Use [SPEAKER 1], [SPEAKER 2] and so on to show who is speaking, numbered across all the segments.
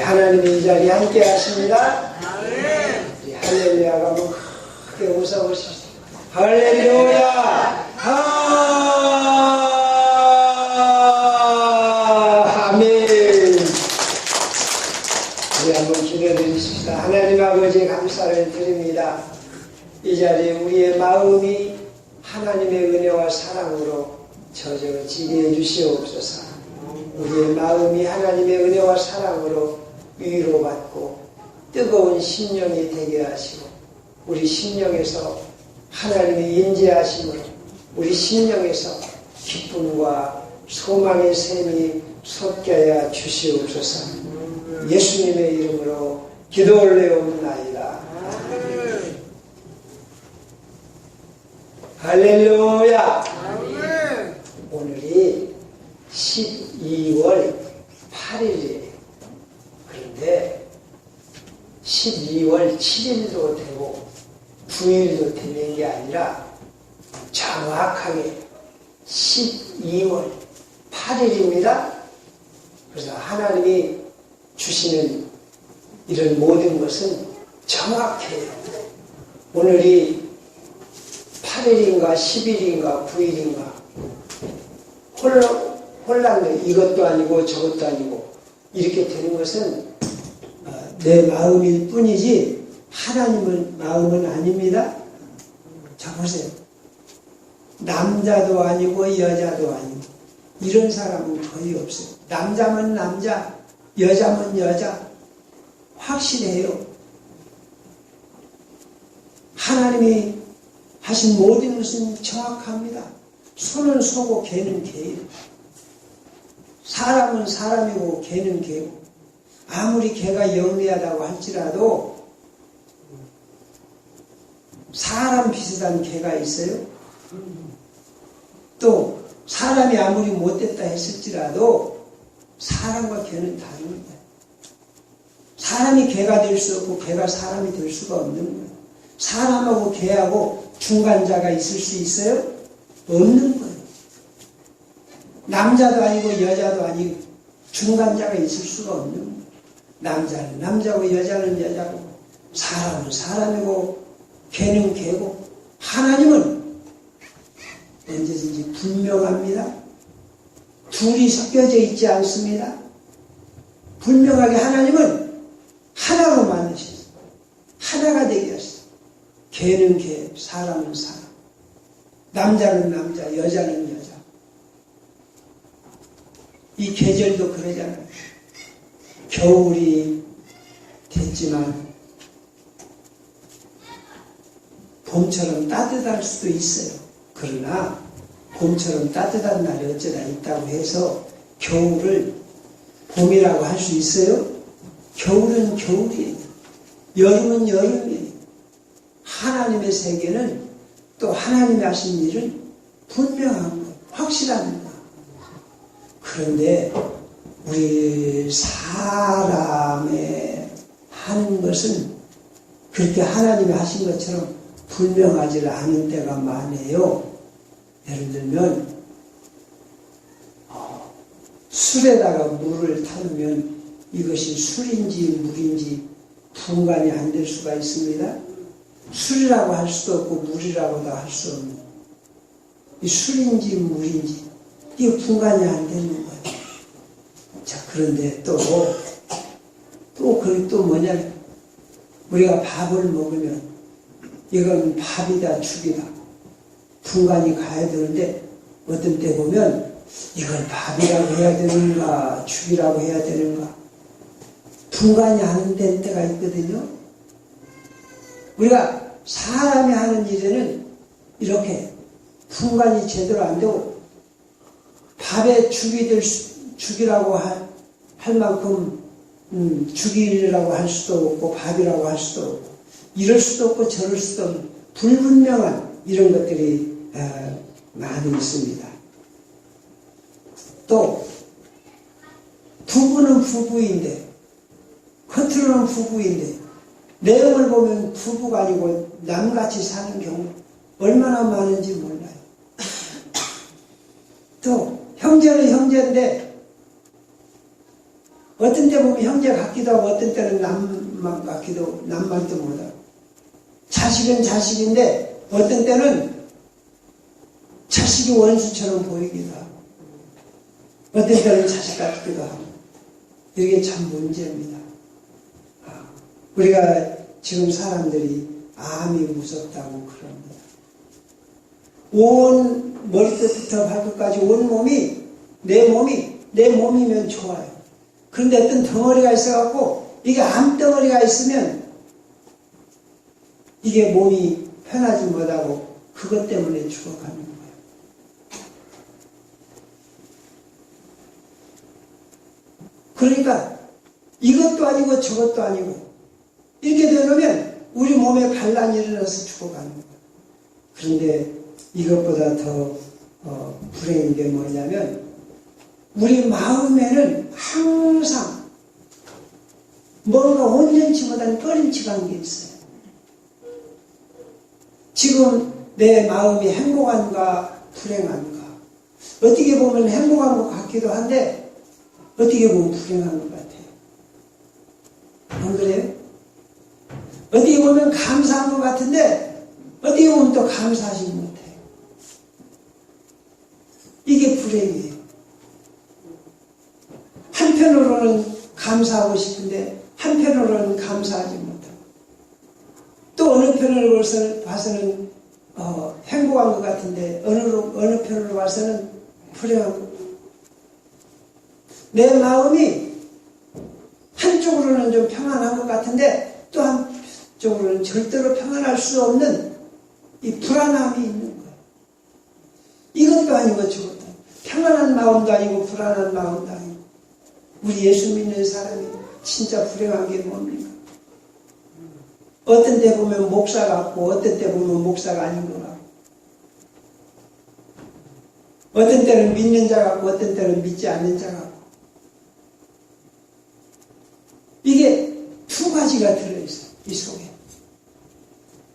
[SPEAKER 1] 하나님이 이 자리에 함께 하십니다. 우리 할렐루야가 한번 크게 웃어보십시오. 할렐루야! 아멘. 우리 한번 기도드리십시다. 하나님 아버지 감사를 드립니다. 이 자리에 우리의 마음이 하나님의 은혜와 사랑으로 젖어지게 해주시옵소서. 우리의 마음이 하나님의 은혜와 사랑으로 위로받고 뜨거운 심령이 되게 하시고 우리 심령에서 하나님의 인재하심으로 우리 심령에서 기쁨과 소망의 샘이 솟게 주시옵소서. 예수님의 이름으로 기도 올려옵나이다. 할렐루야. 오늘이 12월 8일이에요. 그런데 12월 7일도 되고 9일도 되는 게 아니라 정확하게 12월 8일입니다. 그래서 하나님이 주시는 이런 모든 것은 정확해요. 오늘이 8일인가 10일인가 9일인가 혼란도 이것도 아니고 저것도 아니고 이렇게 되는 것은 내 마음일 뿐이지 하나님은 마음은 아닙니다. 자 보세요. 남자도 아니고 여자도 아니고 이런 사람은 거의 없어요. 남자면 남자, 여자면 여자 확실해요. 하나님이 하신 모든 것은 정확합니다. 소는 소고 개는 개예요. 사람은 사람이고 개는 개고 아무리 개가 영리하다고 할지라도 사람 비슷한 개가 있어요. 또 사람이 아무리 못됐다 했을지라도 사람과 개는 다릅니다. 사람이 개가 될 수 없고 개가 사람이 될 수가 없는 거예요. 사람하고 개하고 중간자가 있을 수 있어요? 없는 거예요. 남자도 아니고 여자도 아니고 중간자가 있을 수가 없는 거예요. 남자는 남자고 여자는 여자고 사람은 사람이고 개는 개고 하나님은 언제든지 분명합니다. 둘이 섞여져 있지 않습니다. 분명하게 하나님은 하나로 만드셨어요. 하나가 되게 하셨어요. 개는 개, 사람은 사람. 남자는 남자, 여자는 여자. 이 계절도 그러잖아요. 겨울이 됐지만 봄처럼 따뜻할 수도 있어요. 그러나 봄처럼 따뜻한 날이 어쩌다 있다고 해서 겨울을 봄이라고 할 수 있어요? 겨울은 겨울이에요. 여름은 여름이에요. 하나님의 세계는 또 하나님이 하신 일은 분명한 거예요. 확실한 거예요. 그런데 우리 사람의 하는 것은 그렇게 하나님이 하신 것처럼 분명하지 않은 때가 많아요. 예를 들면 술에다가 물을 타두면 이것이 술인지 물인지 분간이 안 될 수가 있습니다. 술이라고 할 수도 없고 물이라고도 할 수 없는 이 술인지 물인지 이게 분간이 안 되는 거예요. 자, 그런데 또 뭐냐, 우리가 밥을 먹으면 이건 밥이다 죽이다 분간이 가야 되는데 어떤 때 보면 이걸 밥이라고 해야 되는가 죽이라고 해야 되는가 분간이 안 된 때가 있거든요. 우리가 사람이 하는 일에는 이렇게 분간이 제대로 안 되고 밥에 죽이라고 할 만큼 죽이라고 할 수도 없고 밥이라고 할 수도 없고 이럴 수도 없고 저럴 수도 없는 불분명한 이런 것들이 많이 있습니다. 또 부부는 부부인데 겉으로는 부부인데 내용을 보면 부부가 아니고 남같이 사는 경우 얼마나 많은지 몰라요. 또 형제는 형제인데 어떤 때 보면 형제 같기도 하고 어떤 때는 남만 같기도 남만도 못하고 자식은 자식인데 어떤 때는 자식이 원수처럼 보이기도 하고 어떤 때는 자식 같기도 하고 이게 참 문제입니다. 우리가 지금 사람들이 암이 무섭다고 그럽니다. 온 머리끝부터 발끝까지 온 몸이 내 몸이면 좋아요. 그런데 어떤 덩어리가 있어갖고 이게 암덩어리가 있으면 이게 몸이 편하지 못하고 그것 때문에 죽어가는 거예요. 그러니까 이것도 아니고 저것도 아니고 이렇게 되면 우리 몸에 반란이 일어나서 죽어가는 거예요. 그런데 이것보다 더 불행한 게 뭐냐면 우리 마음에는 항상 뭔가 온전치 못한 꺼림칙한 게 있어요. 지금 내 마음이 행복한가 불행한가 어떻게 보면 행복한 것 같기도 한데 어떻게 보면 불행한 것 같아요. 안 그래요? 어떻게 보면 감사한 것 같은데 어떻게 보면 또 감사하지 못해요. 이게 불행이에요. 한편으로는 감사하고 싶은데 한편으로는 감사하지 못하고 또 어느 편으로 봐서는 행복한 것 같은데 어느 편으로 봐서는 불행한 것 같아요. 내 마음이 한쪽으로는 좀 평안한 것 같은데 또 한쪽으로는 절대로 평안할 수 없는 이 불안함이 있는 거예요. 이것도 아니고 저것도 아니고 평안한 마음도 아니고 불안한 마음도 아니고 우리 예수 믿는 사람이 진짜 불행한 게 뭡니까? 어떤 때 보면 목사 같고 어떤 때 보면 목사가 아닌 것 같고 어떤 때는 믿는 자 같고 어떤 때는 믿지 않는 자 같고 이게 두 가지가 들어있어요. 이 속에.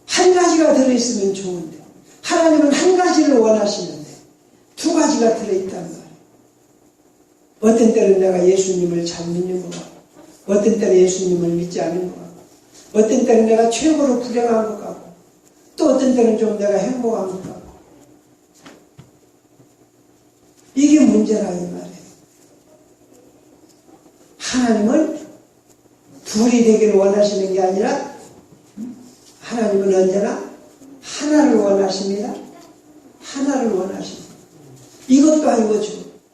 [SPEAKER 1] 한 가지가 들어있으면 좋은데 하나님은 한 가지를 원하시는데 두 가지가 들어있단 말이에요. 어떤 때는 내가 예수님을 잘 믿는 것 같고 어떤 때는 예수님을 믿지 않는 것 같고 어떤 때는 내가 최고로 불행한 것 같고 또 어떤 때는 좀 내가 행복한 것 같고 이게 문제라 이 말이에요. 하나님은 둘이 되기를 원하시는 게 아니라 하나님은 언제나 하나를 원하십니다. 하나를 원하십니다. 이것도 아니고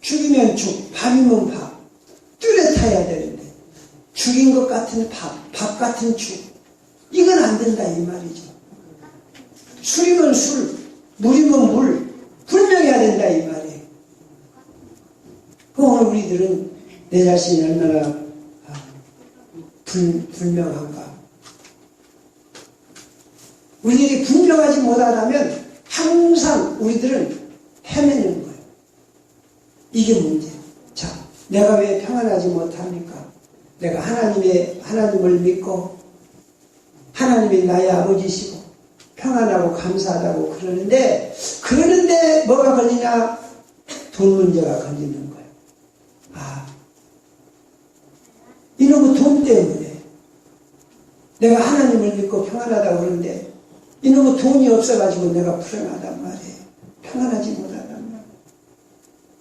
[SPEAKER 1] 죽이면 죽, 밥이면 밥. 뚜렷해야 되는데 죽인 것 같은 밥 같은 죽. 이건 안 된다 이 말이죠. 술이면 술, 물이면 물. 분명해야 된다 이 말이에요. 오늘 우리들은 내 자신이 얼마나 불명한가. 우리들이 분명하지 못하다면 항상 우리들은 헤매는 거예요. 이게 문제예요. 자, 내가 왜 평안하지 못합니까? 내가 하나님을 믿고 하나님이 나의 아버지시고 평안하고 감사하다고 그러는데 뭐가 걸리냐? 돈 문제가 걸리는 거예요. 이놈의 돈 때문에 내가 하나님을 믿고 평안하다고 그러는데 이놈의 돈이 없어가지고 내가 불행하단 말이에요. 평안하지 못하단 말이에요.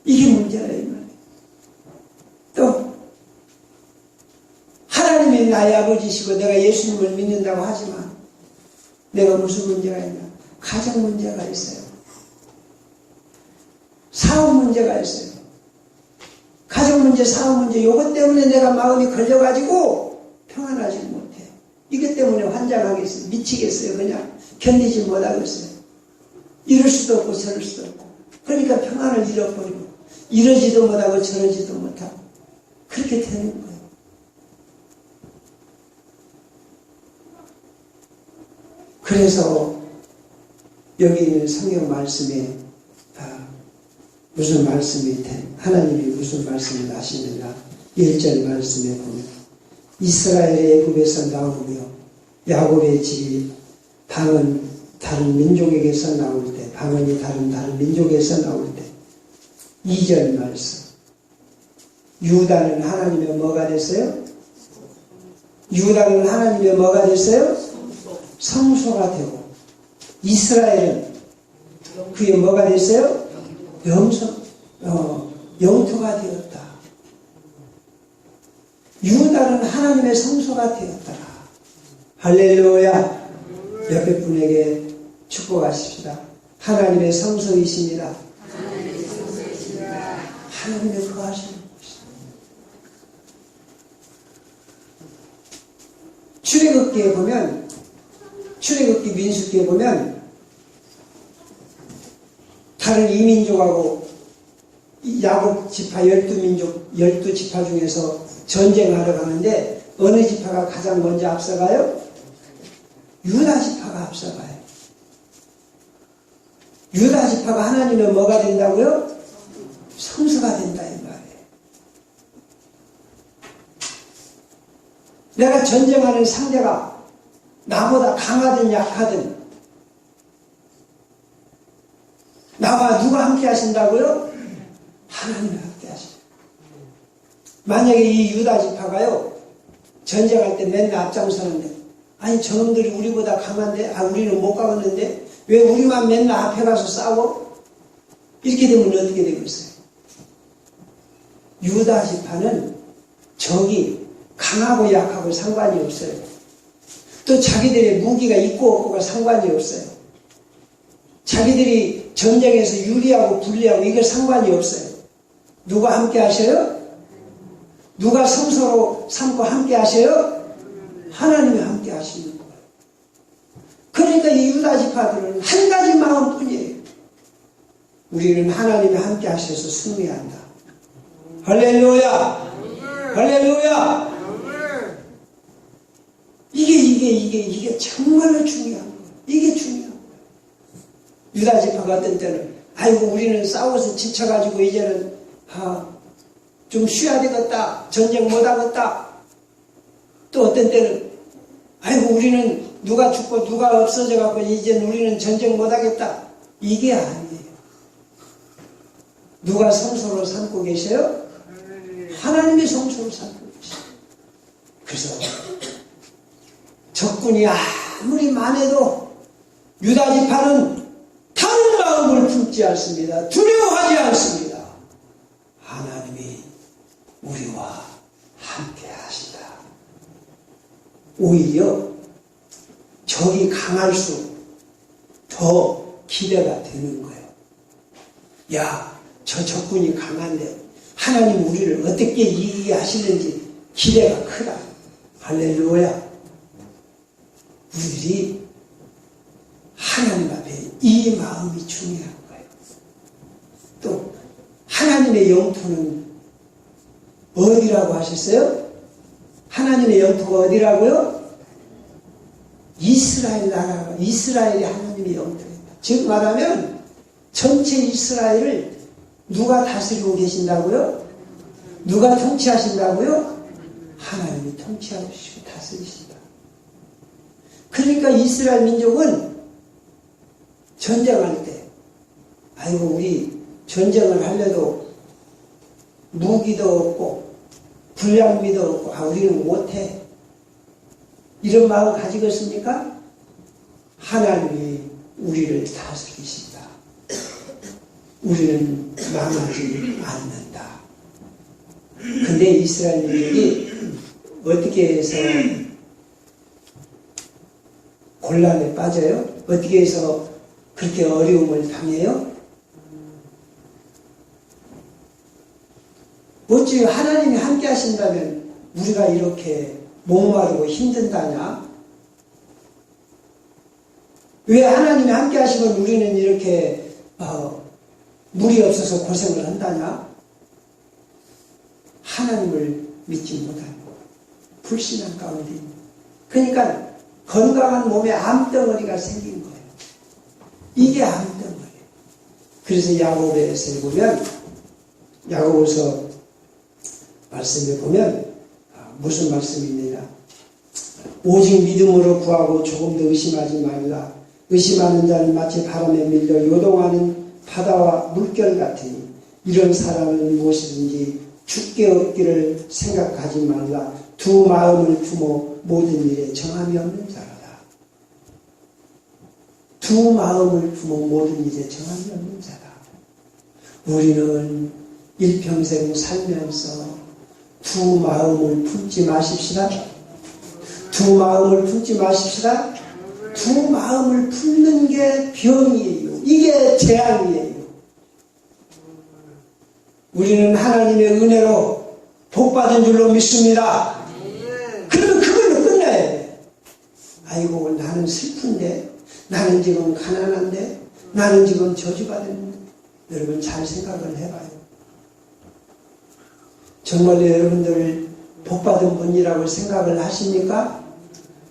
[SPEAKER 1] 이게 문제라 이 말이에요. 또 하나님이 나의 아버지시고 내가 예수님을 믿는다고 하지만 내가 무슨 문제가 있냐? 가정 문제가 있어요. 사업 문제가 있어요. 가정 문제, 사업 문제, 요것 때문에 내가 마음이 걸려가지고 평안하지 못해. 이것 때문에 환장하겠어요. 미치겠어요. 그냥 견디지 못하겠어요. 이럴 수도 없고 저럴 수도 없고. 그러니까 평안을 잃어버리고 이러지도 못하고 저러지도 못하고 그렇게 되는 거예요. 그래서 여기 있는 성경 말씀에 무슨 말씀이 하나님이 무슨 말씀을 하시느냐 1절 말씀에 보면 이스라엘의 애굽에서 나오며 야곱의 집이 방은 다른 민족에게서 나올 때 방언이 다른 민족에서 나올 때 2절 말씀 유다는 하나님의 뭐가 됐어요? 유다는 하나님의 뭐가 됐어요? 성소가 되고, 이스라엘은 그게 뭐가 됐어요? 영토가 되었다. 유다는 하나님의 성소가 되었더라. 할렐루야. 옆에 분에게 축복하십시다. 하나님의 성소이십니다. 하나님의 거하시는 곳이다. 출애굽기에 보면, 출애굽기 민수기에 보면 다른 이민족하고 야곱 지파 12민족 12지파 중에서 전쟁하러 가는데 어느 지파가 가장 먼저 앞서가요? 유다 지파가 앞서가요. 유다 지파가 하나님의 뭐가 된다고요? 성소가 된다 이 말이에요. 내가 전쟁하는 상대가 나보다 강하든 약하든 나와 누가 함께 하신다고요? 하나님이 함께 하십니다. 만약에 이 유다 지파가요 전쟁할 때 맨날 앞장서는데, 아니 저놈들이 우리보다 강한데, 우리는 못 가겠는데 왜 우리만 맨날 앞에 가서 싸워? 이렇게 되면 어떻게 되겠어요? 유다 지파는 적이 강하고 약하고 상관이 없어요. 또 자기들의 무기가 있고 없고가 상관이 없어요. 자기들이 전쟁에서 유리하고 불리하고 이거 상관이 없어요. 누가 함께 하셔요? 누가 성소로 삼고 함께 하셔요? 하나님이 함께 하시는 거예요. 그러니까 이 유다 지파들은 한 가지 마음뿐이에요. 우리는 하나님이 함께 하셔서 승리한다. 할렐루야! 할렐루야! 이게 정말로 중요한 거예요. 이게 중요한 거예요. 유다 지파가 어떤 때는 아이고 우리는 싸워서 지쳐가지고 이제는 좀 쉬어야 되겠다. 전쟁 못하겠다. 또 어떤 때는 아이고 우리는 누가 죽고 누가 없어져 갖고 이제는 우리는 전쟁 못하겠다. 이게 아니에요. 누가 성소로 삼고 계셔요? 하나님이 성소로 삼고 계셔요. 그래서 적군이 아무리 많아도 유다 지파는 다른 마음을 품지 않습니다. 두려워하지 않습니다. 하나님이 우리와 함께 하시다. 오히려 적이 강할수록 더 기대가 되는 거예요. 야, 저 적군이 강한데 하나님 우리를 어떻게 이기게 하시는지 기대가 크다. 할렐루야. 우리들이 하나님 앞에 이 마음이 중요한 거예요. 또 하나님의 영토는 어디라고 하셨어요? 하나님의 영토가 어디라고요? 이스라엘 나라가, 이스라엘이 하나님의 영토입니다. 즉 말하면 전체 이스라엘을 누가 다스리고 계신다고요? 누가 통치하신다고요? 하나님이 통치하시고 다스리신다. 그러니까 이스라엘 민족은 전쟁할 때 아이고 우리 전쟁을 하려도 무기도 없고 불량미도 없고 우리는 못해. 이런 마음 가지겠습니까? 하나님이 우리를 다스리신다. 우리는 망하지 않는다. 근데 이스라엘 민족이 어떻게 해서 곤란에 빠져요? 어떻게 해서 그렇게 어려움을 당해요? 어찌 하나님이 함께 하신다면 우리가 이렇게 목마르고 힘든다냐? 왜 하나님이 함께 하시면 우리는 이렇게 물이 없어서 고생을 한다냐? 하나님을 믿지 못하는 불신한 가운데 있는. 그러니까 건강한 몸에 암덩어리가 생긴 거예요. 이게 암덩어리예요. 그래서 야고보서에 보면, 야고보서 말씀에 보면 무슨 말씀이 있느냐? 오직 믿음으로 구하고 조금도 의심하지 말라. 의심하는 자는 마치 바람에 밀려 요동하는 바다와 물결 같으니 이런 사람은 무엇이든지 죽게 얻기를 생각하지 말라. 두 마음을 품어 모든 일에 정함이 없는 자라다. 두 마음을 품어 모든 일에 정함이 없는 자다. 우리는 일평생 살면서 두 마음을 품지 마십시다. 두 마음을 품지 마십시다. 두 마음을 품는 게 병이에요. 이게 재앙이에요. 우리는 하나님의 은혜로 복받은 줄로 믿습니다. 그러면 그걸로 끝나야 돼. 아이고, 나는 슬픈데, 나는 지금 가난한데, 나는 지금 저주받았는데. 여러분 잘 생각을 해봐요. 정말로 여러분들 복받은 분이라고 생각을 하십니까?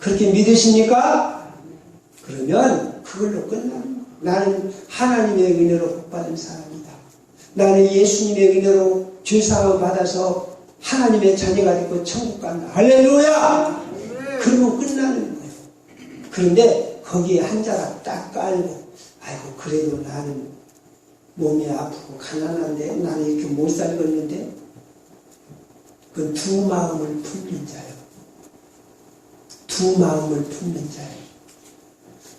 [SPEAKER 1] 그렇게 믿으십니까? 그러면 그걸로 끝나는 거예요. 나는 하나님의 은혜로 복받은 사람이다. 나는 예수님의 은혜로 죄사함을 받아서 하나님의 자녀가 되고 천국 간다. 할렐루야! 그러면 끝나는 거예요. 그런데 거기에 한 자락 딱 깔고, 아이고, 그래도 나는 몸이 아프고 가난한데, 나는 이렇게 못 살겠는데, 그건 두 마음을 품는 자예요. 두 마음을 품는 자예요.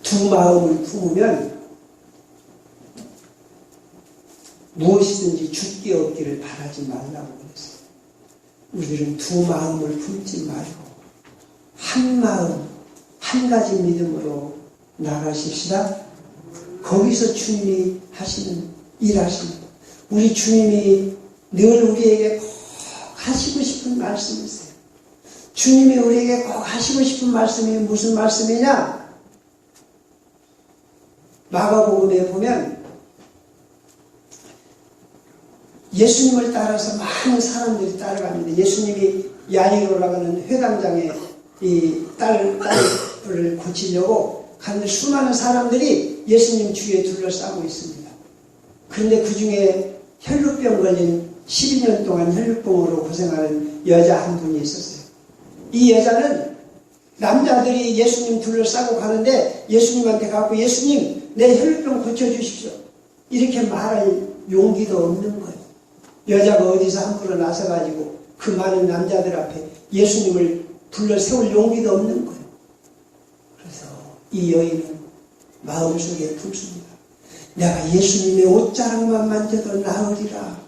[SPEAKER 1] 두 마음을 품으면 무엇이든지 죽게 얻기를 바라지 말라고 그랬어요. 우리는 두 마음을 품지 말고 한 마음, 한 가지 믿음으로 나가십시다. 거기서 주님이 하시는 일하십니다. 우리 주님이 늘 우리에게 꼭 하시고 싶은 말씀이 있어요. 주님이 우리에게 꼭 하시고 싶은 말씀이 무슨 말씀이냐? 마가복음에 보면 예수님을 따라서 많은 사람들이 따라갑니다. 예수님이 야이로라고 하는 회당장에 이 딸을 고치려고 가는데 수많은 사람들이 예수님 주위에 둘러싸고 있습니다. 그런데 그 중에 혈루병 걸린 12년 동안 혈루병으로 고생하는 여자 한 분이 있었어요. 이 여자는 남자들이 예수님 둘러싸고 가는데 예수님한테 가고, 예수님, 내 혈루병 고쳐주십시오. 이렇게 말할 용기도 없는 거예요. 여자가 어디서 함부로 나서가지고 그 많은 남자들 앞에 예수님을 불러 세울 용기도 없는 거예요. 그래서 이 여인은 마음속에 품습니다. 내가 예수님의 옷자락만 만져도 나으리라.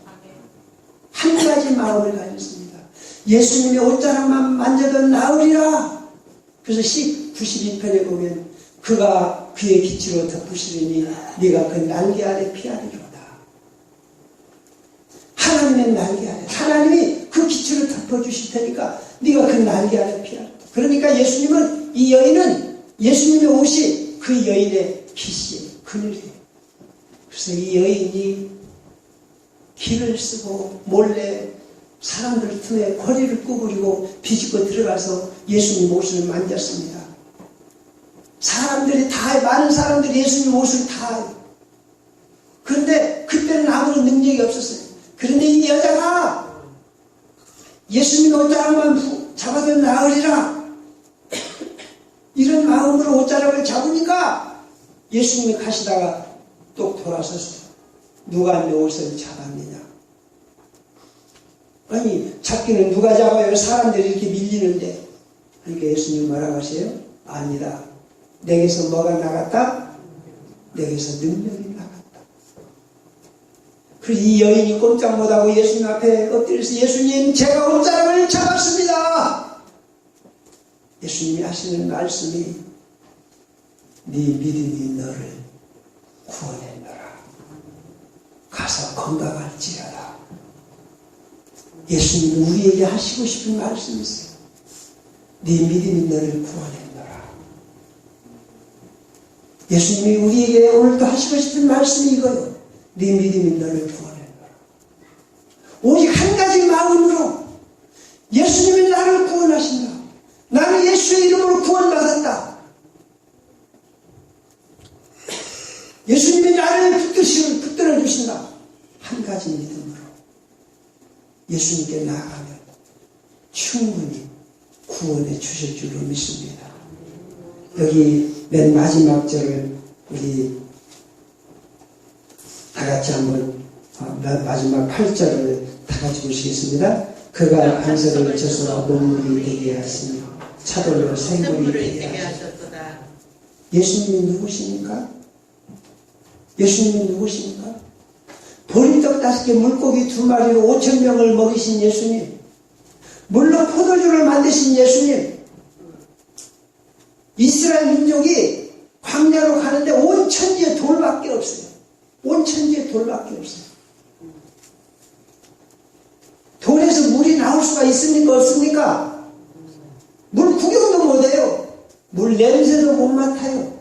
[SPEAKER 1] 한 가지 마음을 가졌습니다. 예수님의 옷자락만 만져도 나으리라. 그래서 시 92편에 보면 그가 그의 기치로 덮으시리니 네가 그 날개 아래 피하리로다. 하나님의 날개 아래, 하나님이 그 기치로 덮어주실 테니까 네가 그 날개 아래 피하리로다. 그러니까 예수님은, 이 여인은 예수님의 옷이 그 여인의 깃이에요. 그늘이에요. 그래서 이 여인이 길을 쓰고 몰래 사람들 틈에 거리를 구부리고 비집고 들어가서 예수님 옷을 만졌습니다. 사람들이 다, 많은 사람들이 예수님 옷을 다 해요. 그런데 그때는 아무런 능력이 없었어요. 그런데 이 여자가 예수님 옷자락만 잡아도 나으리라, 이런 마음으로 옷자락을 잡으니까 예수님이 가시다가 똑 돌아서서 누가 내 옷을 잡았느냐? 아니, 잡기는 누가 잡아요? 사람들이 이렇게 밀리는데. 그러니까 예수님 뭐라고 하세요? 아니다. 내게서 뭐가 나갔다? 내게서 능력이 나갔다. 그래서 이 여인이 꼼짝 못하고 예수님 앞에 엎드려서, 예수님, 제가 옷자락을 잡았습니다. 예수님이 하시는 말씀이, 네 믿음이 너를 구원했노라. 가서 건강할지어다. 예수님은 우리에게 하시고 싶은 말씀이 있어요. 네 믿음이 너를 구원했노라. 예수님이 우리에게 오늘도 하시고 싶은 말씀이 이거예요. 네 믿음이 너를 구원했노라. 오직 한 가지 마음으로 예수님이 나를 구원하신다. 나는 예수의 이름으로 구원받았다. 예수님이 나를 붙들어 주신다. 한 가지 믿음으로 예수님께 나아가면 충분히 구원해 주실 줄로 믿습니다. 여기 맨 마지막 절을 우리 다 같이 한번, 마지막 8절을 다 같이 보시겠습니다. 그가 안석을 쳐서 농물이 되게 하시며 차돌로 생물이 되게 하셨도다. 예수님이 누구십니까? 예수님이 누구십니까? 보리떡 5개 물고기 2마리로 5,000명을 먹이신 예수님, 물로 포도주를 만드신 예수님, 이스라엘 민족이 광야로 가는데 온 천지에 돌밖에 없어요. 온 천지에 돌밖에 없어요. 돌에서 물이 나올 수가 있습니까? 없습니까? 물 구경도 못해요. 물 냄새도 못 맡아요.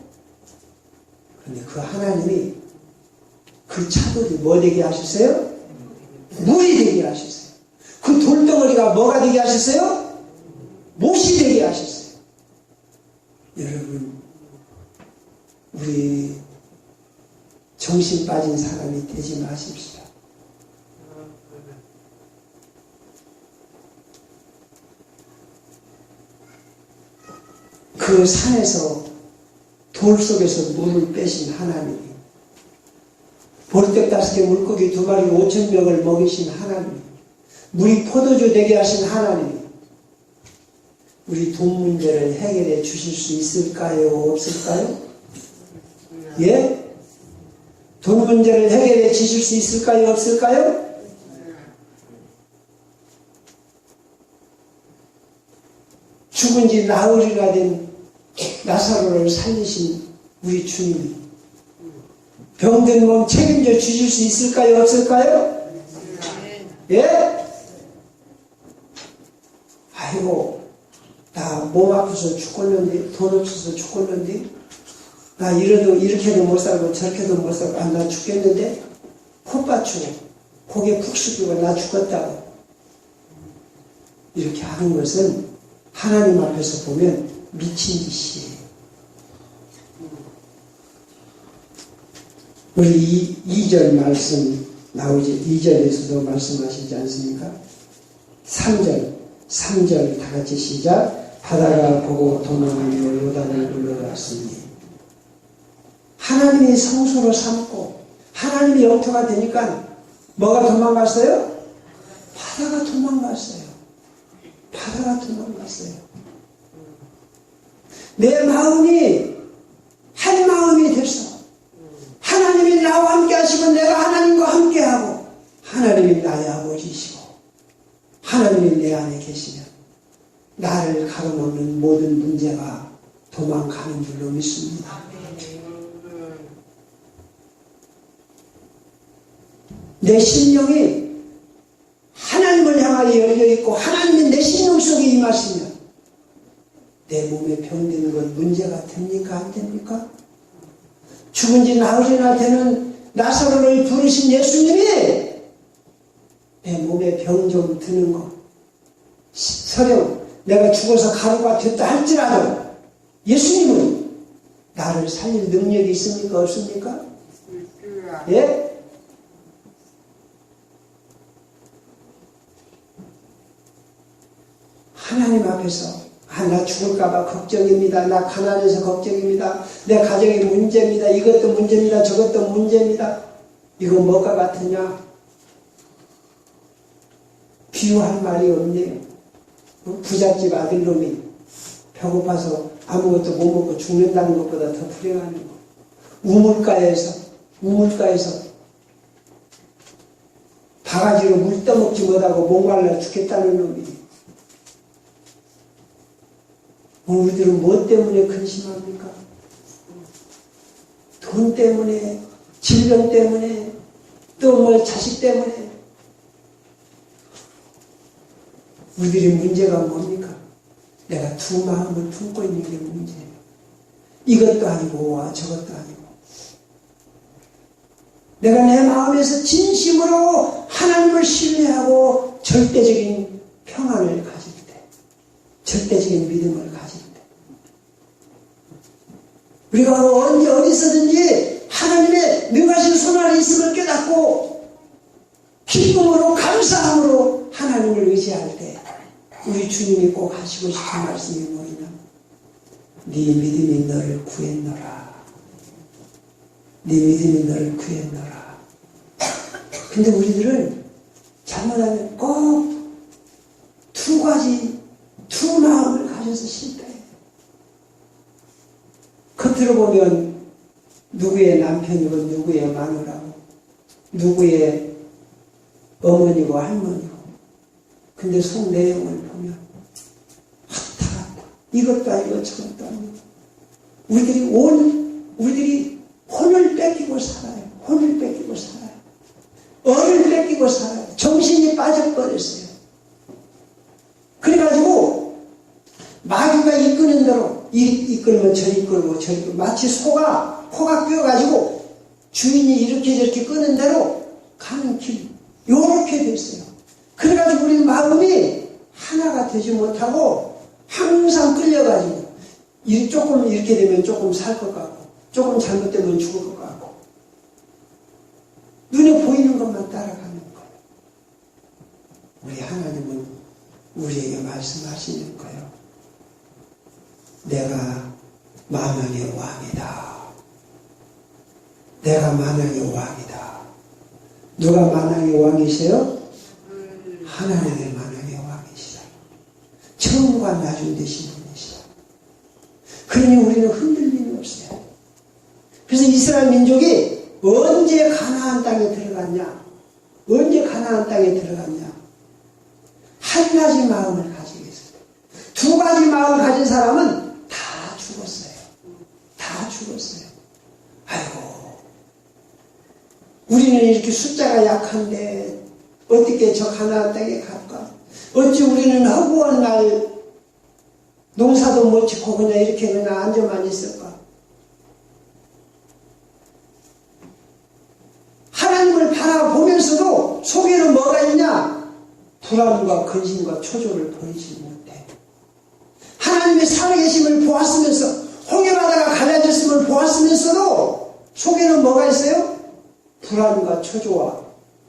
[SPEAKER 1] 그런데 그 하나님이 그 차돌이 뭐 되게 하셨어요? 물이 되게 하셨어요. 그 돌덩어리가 뭐가 되게 하셨어요? 못이 되게 하셨어요. 여러분, 우리 정신 빠진 사람이 되지 마십시다. 그 산에서 돌 속에서 물을 빼신 하나님이, 보리떡 5개 물고기 2마리 5,000명을 먹이신 하나님, 물이 포도주 되게 하신 하나님, 우리 돈 문제를 해결해 주실 수 있을까요? 없을까요? 예? 돈 문제를 해결해 주실 수 있을까요? 없을까요? 죽은 지 나흘이나 된 나사로를 살리신 우리 주님이 병든 몸 책임져 주실 수 있을까요? 없을까요? 예? 아이고, 나 몸 아파서 죽겠는데, 돈 없어서 죽겠는데, 나 이렇게도 못 살고 저렇게도 못 살고, 나 죽겠는데, 코 받치고 고개 푹 숙이고 나 죽었다고 이렇게 하는 것은 하나님 앞에서 보면 미친 짓이에요. 우리 2절 말씀 나오지, 2절에서도 말씀하시지 않습니까? 3절 다 같이 시작. 바다가 보고 도망하며 요단을 물러갔으니, 하나님이 성소로 삼고 하나님이 영토가 되니까 뭐가 도망갔어요? 바다가 도망갔어요. 바다가 도망갔어요. 내 마음이 한 마음이 됐어. 하나님이 나와 함께 하시고 내가 하나님과 함께 하고, 하나님이 나의 아버지시고 하나님이 내 안에 계시면 나를 가로막는 모든 문제가 도망가는 줄로 믿습니다. 내 심령이 하나님을 향하여 열려있고 하나님이 내 심령 속에 임하시면 내 몸에 병드는 건 문제가 됩니까? 안 됩니까? 죽은 지 나흘이나 되는 나사로를 부르신 예수님이 내 몸에 병 좀 드는 거, 설령 내가 죽어서 가루가 됐다 할지라도 예수님은 나를 살릴 능력이 있습니까? 없습니까? 예? 하나님 앞에서 나 죽을까봐 걱정입니다. 나 가난해서 걱정입니다. 내 가정이 문제입니다. 이것도 문제입니다. 저것도 문제입니다. 이거 뭐가 같으냐? 비유할 말이 없네요. 부잣집 아들놈이 배고파서 아무것도 못 먹고 죽는다는 것보다 더 불행한 거. 우물가에서 바가지로 물 떠먹지 못하고 목말라 죽겠다는 놈이. 우리들은 뭐 때문에 근심합니까? 돈 때문에, 질병 때문에, 또 뭐 자식 때문에. 우리들의 문제가 뭡니까? 내가 두 마음을 품고 있는 게 문제예요. 이것도 아니고 저것도 아니고. 내가 내 마음에서 진심으로 하나님을 신뢰하고 절대적인 평안을 가질 때, 절대적인 믿음을 가질 때, 우리가 언제 어디서든지 하나님의 능하신 손 안에 있음을 깨닫고 기쁨으로 감사함으로 하나님을 의지할 때, 우리 주님이 꼭 하시고 싶은 말씀이 뭐냐? 네 믿음이 너를 구했노라. 네 믿음이 너를 구했노라. 근데 우리들은 잘못하면 꼭 두 가지, 두 마음을 가져서 실패해요. 겉으로 보면 누구의 남편이고 누구의 마누라고 누구의 어머니고 할머니고, 근데 속 내용을 보면 왔다 갔다 이것도 아니고 저것도 아니고 우리들이 혼을 뺏기고 살아요. 혼을 뺏기고 살아요. 언을 뺏기고 살아요. 정신이 빠져버렸어요. 그래가지고 마귀가 이끄는 대로 이끌면 저리 이끌고 저리 이끌고, 마치 소가 코가 끼어가지고 주인이 이렇게 저렇게 끄는 대로 가는 길, 요렇게 됐어요. 그래가지고 우리 마음이 하나가 되지 못하고 항상 끌려가지고 조금 이렇게 되면 조금 살 것 같고 조금 잘못되면 죽을 것 같고 눈에 보이는 것만 따라가는 거예요. 우리 하나님은 우리에게 말씀하시는 거예요. 내가 만왕의 왕이다. 내가 만왕의 왕이다. 누가 만왕의 왕이세요? 하나님의 만왕의 왕이시다. 처음과 나중 되신 분이시다. 그러니 우리는 흔들림이 없어요. 그래서 이스라엘 민족이 언제 가나안 땅에 들어갔냐? 언제 가나안 땅에 들어갔냐? 한 가지 마음을 가지고 있어요. 두 가지 마음을 가진 사람은 다 죽었어요. 다 죽었어요. 아이고, 우리는 이렇게 숫자가 약한데 어떻게 저 가나안 땅에 갈까? 어찌 우리는 허구한 날 농사도 못 짓고 그냥 이렇게 그냥 앉아만 있을까? 하나님을 바라보면서도 속에는 뭐가 있냐? 불안과 근심과 초조를 보이지 못해. 하나님의 살아계심을 보았으면서, 홍해바다가 갈라졌음을 보았으면서도 속에는 뭐가 있어요? 불안과 초조와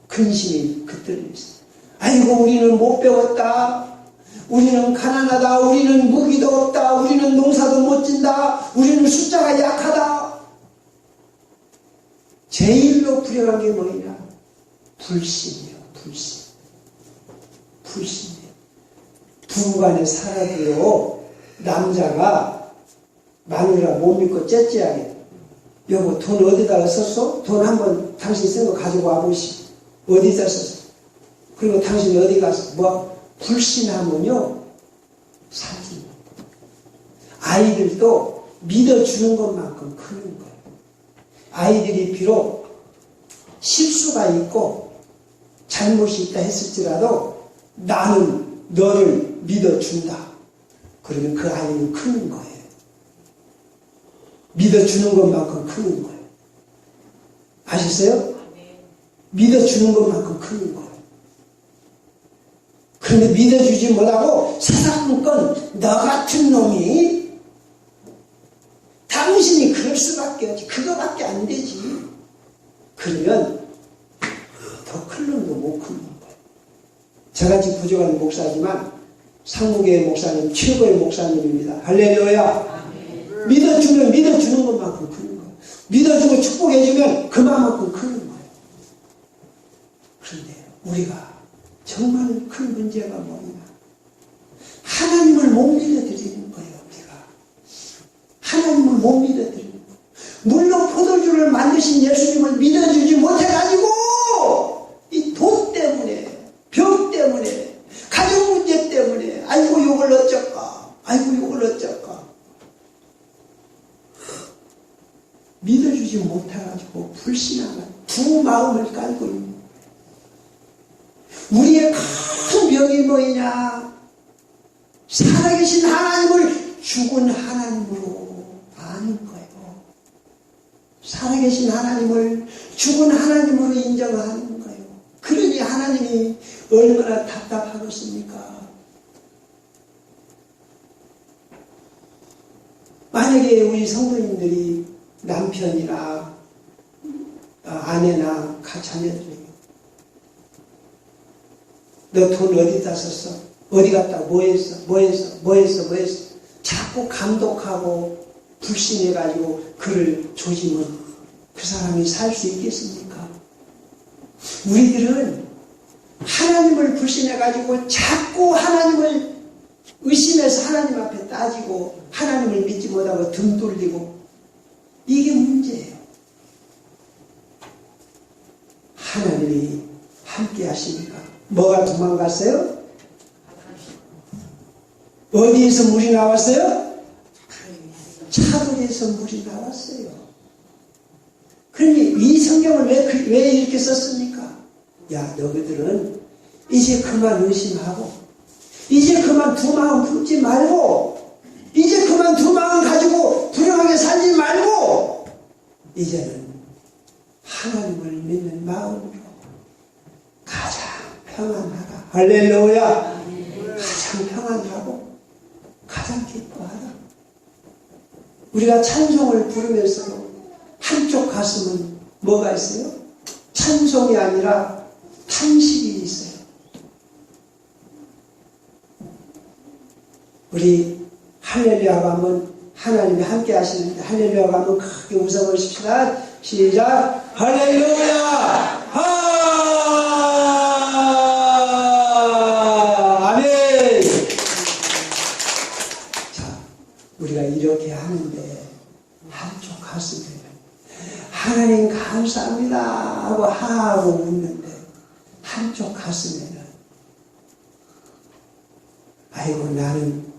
[SPEAKER 1] 근심이 깃들어 있어요. 아이고, 우리는 못 배웠다. 우리는 가난하다. 우리는 무기도 없다. 우리는 농사도 못 짓다. 우리는 숫자가 약하다. 제일로 불행한 게 뭐냐? 불신이요. 불신. 불신이에요. 부부간에 살아도요, 남자가 마누라 못 믿고 째째하게, 여보 돈 어디다가 썼어? 돈 한번 당신 쓴 거 가지고 와보시. 어디다 썼어? 그리고 당신 어디 가서 불신하면요 살지 못해요. 아이들도 믿어주는 것만큼 크는 거예요. 아이들이 비록 실수가 있고 잘못이 있다 했을지라도 나는 너를 믿어준다. 그러면 그 아이는 크는 거예요. 믿어주는 것만큼 크는 거예요. 아셨어요? 믿어주는 것만큼 크는 거예요. 그런데 믿어주지 못하고 사사건건 너 같은 놈이 당신이 그럴 수밖에 없지. 그거밖에 안 되지. 그러면 더 큰 놈도 못 크는 거예요. 저같이 부족한 목사지만 상무교회 목사님 최고의 목사님입니다. 할렐루야. 믿어주면 믿어주는 것만큼 크는 거예요. 믿어주고 축복해주면 그만큼 크는 거예요. 그런데 우리가 정말 큰 문제가 뭐냐? 하나님을 못 믿어드리는 거예요. 우리가 하나님을 못 믿어드리는 거예요. 물론 포도주를 만드신 예수님을 믿어주지 못해가지고 이 돈 때문에, 병 때문에, 가족 문제 때문에, 아이고 이걸 어쩔까, 아이고 이걸 어쩔까, 믿어주지 못해가지고 불신하는 두 마음을 깔고 있는 거예요. 우리의 큰 병이 뭐냐? 살아계신 하나님을 죽은 하나님으로 아는 거예요. 살아계신 하나님을 죽은 하나님으로 인정하는 거예요. 그러니 하나님이 얼마나 답답하겠습니까? 만약에 우리 성도님들이 남편이나 아내나 자녀들에게 너 돈 어디다 썼어? 어디 갔다 뭐 했어? 자꾸 감독하고 불신해가지고 그를 조지면 그 사람이 살 수 있겠습니까? 우리들은 하나님을 불신해가지고 자꾸 하나님을 의심해서 하나님 앞에 따지고 하나님을 믿지 못하고 등 돌리고 이게 문제예요. 하나님이 함께 하시니까 뭐가 도망갔어요? 어디에서 물이 나왔어요? 차돌에서 물이 나왔어요. 그러니 이 성경을 왜 이렇게 썼습니까? 야, 너희들은 이제 그만 의심하고 이제 그만 두 마음 품지 말고 이제 그만 두 마음 가지고 불행하게 살지 말고 이제는 하나님을 믿는 마음으로 가장 평안하라. 할렐루야. 가장 평안하고 가장 기뻐하라. 우리가 찬송을 부르면서도 한쪽 가슴은 뭐가 있어요? 찬송이 아니라 탄식이 있어요. 우리 할렐루야가 한번 하나님이 함께 하시는데 할렐루야가 한번 크게 웃어보십시다. 시작. 할렐루야. 아멘. 자, 우리가 이렇게 하는데 한쪽 가슴에 하나님 감사합니다 하고 웃는데 한쪽 가슴에는 아이고 나는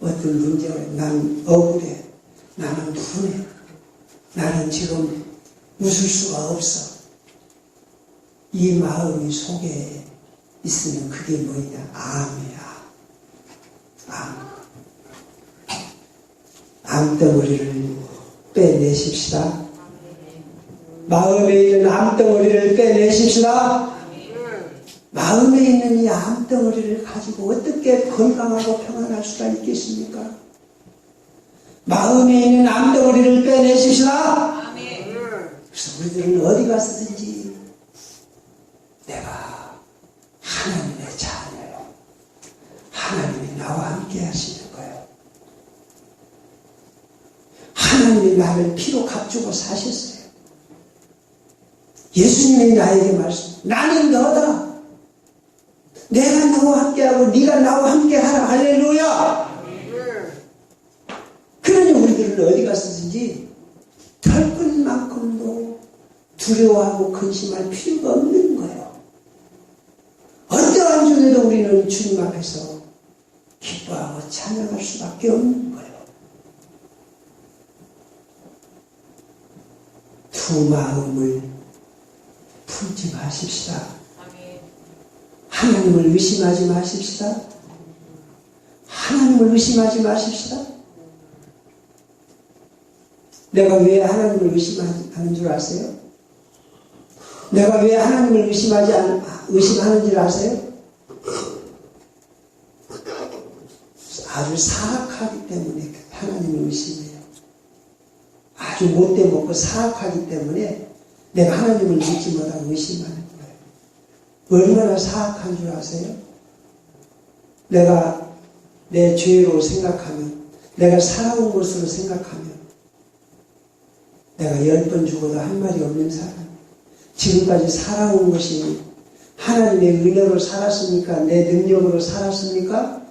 [SPEAKER 1] 어떤 문제가 난 억울해, 나는 분해, 나는 지금 웃을 수가 없어. 이 마음이 속에 있으면 그게 뭐냐? 암이야. 암덩어리를 빼내십시다. 마음에 있는 암덩어리를 빼내십시다. 마음에 있는 이 암덩어리를 가지고 어떻게 건강하고 평안할 수가 있겠습니까? 마음에 있는 암덩어리를 빼내십시다. 그래서 우리들은 어디 가서든지 내가 하나님의 자녀요. 하나님이 나와 함께 하시는 거예요. 하나님이 나를 피로 값주고 사셨어요. 예수님이 나에게 말씀, 나는 너다. 내가 너와 함께하고 네가 나와 함께하라. 할렐루야. 그러니 우리들은 어디 갔었든지 털끝만큼도 두려워하고 근심할 필요가 없는 거예요. 어떠한 중에도 우리는 주님 앞에서 기뻐하고 찬양할 수밖에 없는 거예요. 두 마음을 품지 마십시다. 하나님을 의심하지 마십시다. 하나님을 의심하지 마십시다. 내가 왜 하나님을 의심하는 줄 아세요? 내가 왜 하나님을 의심하는 줄 아세요? 아주 사악하기 때문에 하나님을 의심해요. 아주 못돼 먹고 사악하기 때문에 내가 하나님을 믿지 못하고 의심하는 거예요. 얼마나 사악한 줄 아세요? 내가 내 죄로 생각하면, 내가 살아온 것으로 생각하면, 내가 10번 죽어도 한 말이 없는 사람, 지금까지 살아온 것이 하나님의 은혜로 살았습니까? 내 능력으로 살았습니까?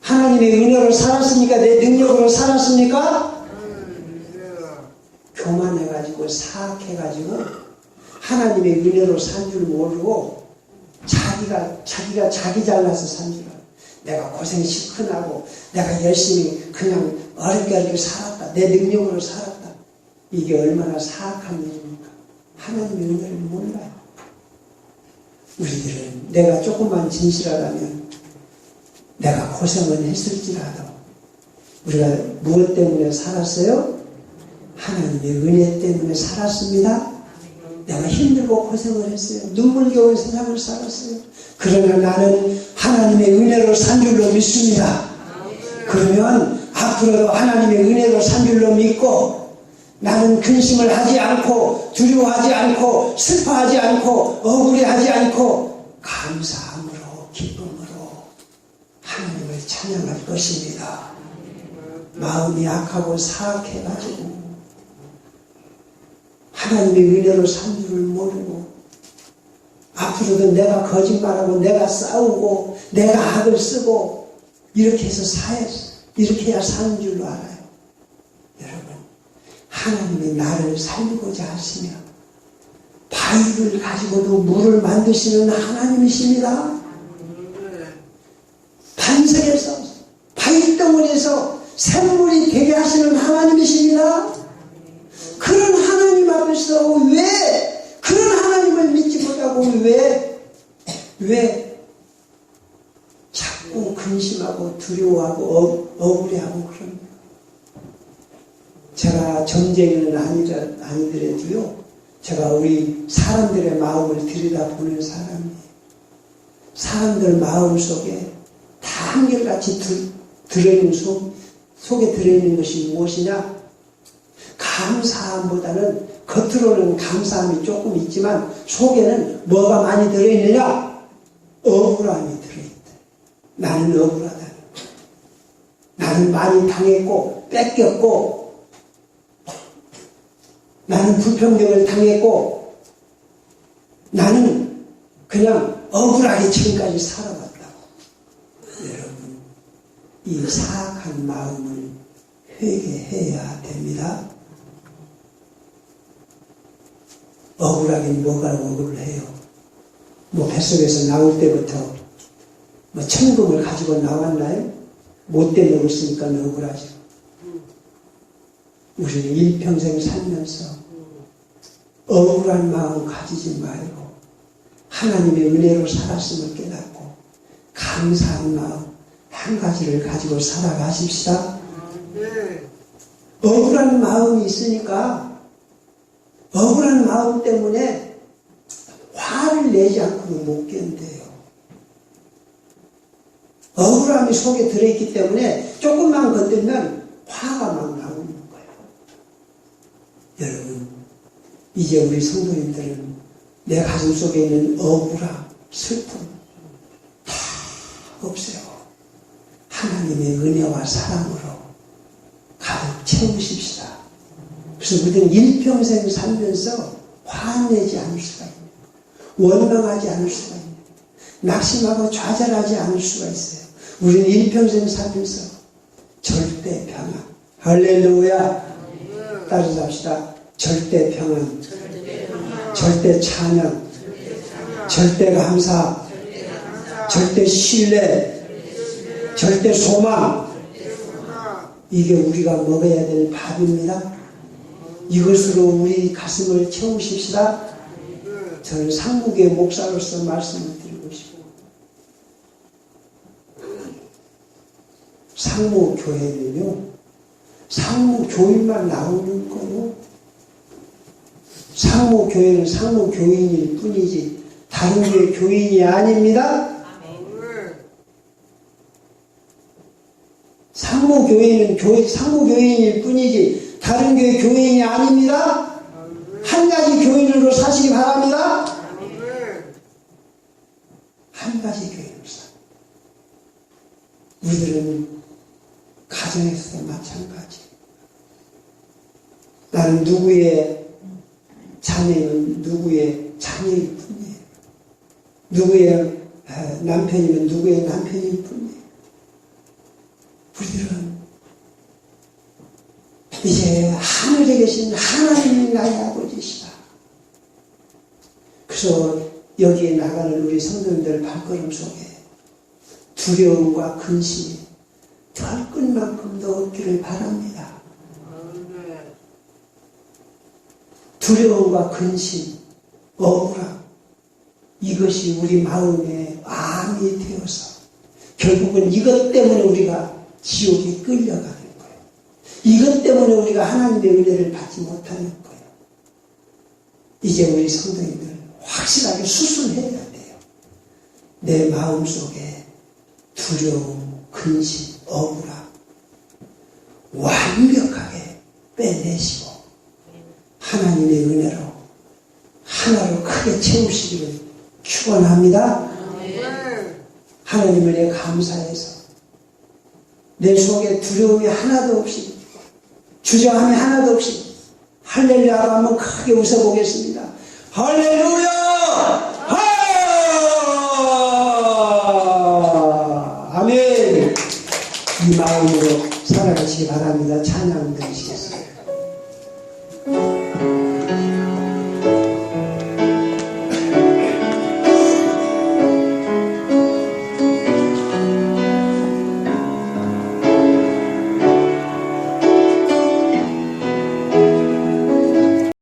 [SPEAKER 1] 하나님의 은혜로 살았습니까? 내 능력으로 살았습니까? 교만해가지고 사악해가지고 하나님의 은혜로 산 줄 모르고 자기가 자기 잘나서 산 줄 알아. 내가 고생 시큰하고 내가 열심히 그냥 어렵게 살았다. 내 능력으로 살았다. 이게 얼마나 사악한 일입니까? 하나님의 은혜를 몰라요. 우리들은 내가 조금만 진실하다면 내가 고생은 했을지라도 우리가 무엇 때문에 살았어요? 하나님의 은혜 때문에 살았습니다. 내가 힘들고 고생을 했어요. 눈물겨운 세상을 살았어요. 그러나 나는 하나님의 은혜로 산 줄로 믿습니다. 그러면 앞으로도 하나님의 은혜로 산 줄로 믿고 나는 근심을 하지 않고 두려워하지 않고 슬퍼하지 않고 억울해하지 않고 감사함으로 기쁨으로 하나님을 찬양할 것입니다. 마음이 약하고 사악해가지고 하나님의 은혜로 산 줄을 모르고 앞으로도 내가 거짓말하고 내가 싸우고 내가 악을 쓰고 이렇게 해서 이렇게 해야 사는 줄로 알아요. 여러분, 하나님이 나를 살리고자 하시며 바위를 가지고도 물을 만드시는 하나님이십니다. 반석에서 바위덩어리에서 샘물이 되게 하시는 하나님이십니다. 그런 하나님 앞에서 왜 그런 하나님을 믿지 못하고 왜 자꾸 근심하고 두려워하고 억울해하고 그럽니까? 제가 점쟁이는 아니더라도요, 제가 우리 사람들의 마음을 들여다보는 사람이에요. 사람들 마음 속에 다 한결같이 들어있는 속에 들어있는 것이 무엇이냐? 감사함보다는 겉으로는 감사함이 조금 있지만 속에는 뭐가 많이 들어있느냐? 억울함이 들어있다. 나는 억울하다. 나는 많이 당했고 뺏겼고 나는 불평등을 당했고 나는 그냥 억울하게 지금까지 살아왔다고. 여러분, 이 사악한 마음을 회개해야 됩니다. 억울하긴 뭐가 억울해요. 뱃속에서 나올 때부터 천금을 가지고 나왔나요? 못돼 먹었으니까 억울하죠. 우리는 일평생 살면서 억울한 마음 가지지 말고 하나님의 은혜로 살았음을 깨닫고 감사한 마음 한 가지를 가지고 살아가십시다. 억울한 마음이 있으니까 억울한 마음 때문에 화를 내지 않고는 못 견뎌요. 억울함이 속에 들어있기 때문에 조금만 건들면 화가 막 나오는 거예요. 여러분, 이제 우리 성도님들은 내 가슴 속에 있는 억울함, 슬픔 다 없애고 하나님의 은혜와 사랑으로 가득 채우십시다. 그래서 우리는 일평생 살면서 화내지 않을 수가 있네요. 원망하지 않을 수가 있네요. 낙심하고 좌절하지 않을 수가 있어요. 우리는 일평생 살면서 절대 평안. 할렐루야. 따라서 합시다. 절대 평안, 절대 찬양, 절대 감사, 절대 신뢰, 절대 소망. 이게 우리가 먹어야 될 밥입니다. 이것으로 우리 가슴을 채우십시다. 저는 상무교회 목사로서 말씀을 드리고 싶고, 상무교회는요, 상무교인만 나오는 거요. 상무교회는 상무교인일 뿐이지 다른 교회 교인이 아닙니다. 상무교회는 상무교인일 뿐이지 다른 교회 교인이 아닙니다. 한 가지 교인으로 사시기 바랍니다. 한 가지 교인으로 사. 우리들은 가정에서도 마찬가지. 나는 누구의 자녀는 누구의 자녀일 뿐이에요. 누구의 남편이면 누구의 남편일 뿐이에요. 우리들은 이제 하늘에 계신 하나님이 나의 아버지시다. 그래서 여기에 나가는 우리 성도님들 발걸음 속에 두려움과 근심이 털끝만큼도 없기를 바랍니다. 두려움과 근심, 억울함, 이것이 우리 마음에 암이 되어서 결국은 이것 때문에 우리가 지옥에 끌려가는 거예요. 이것 때문에 우리가 하나님의 은혜를 받지 못하는 거예요. 이제 우리 성도님들 확실하게 수술해야 돼요. 내 마음속에 두려움, 근심, 억울함 완벽하게 빼내시고 하나님의 은혜로 하나로 크게 채우시기를 축원합니다. 하나님을 내 감사해서 내 속에 두려움이 하나도 없이 주저함이 하나도 없이 할렐루야로 한번 크게 웃어보겠습니다. 할렐루야! 할렐루야! 아멘. 이 마음으로 살아가시기 바랍니다. 찬양 드리시겠습니다.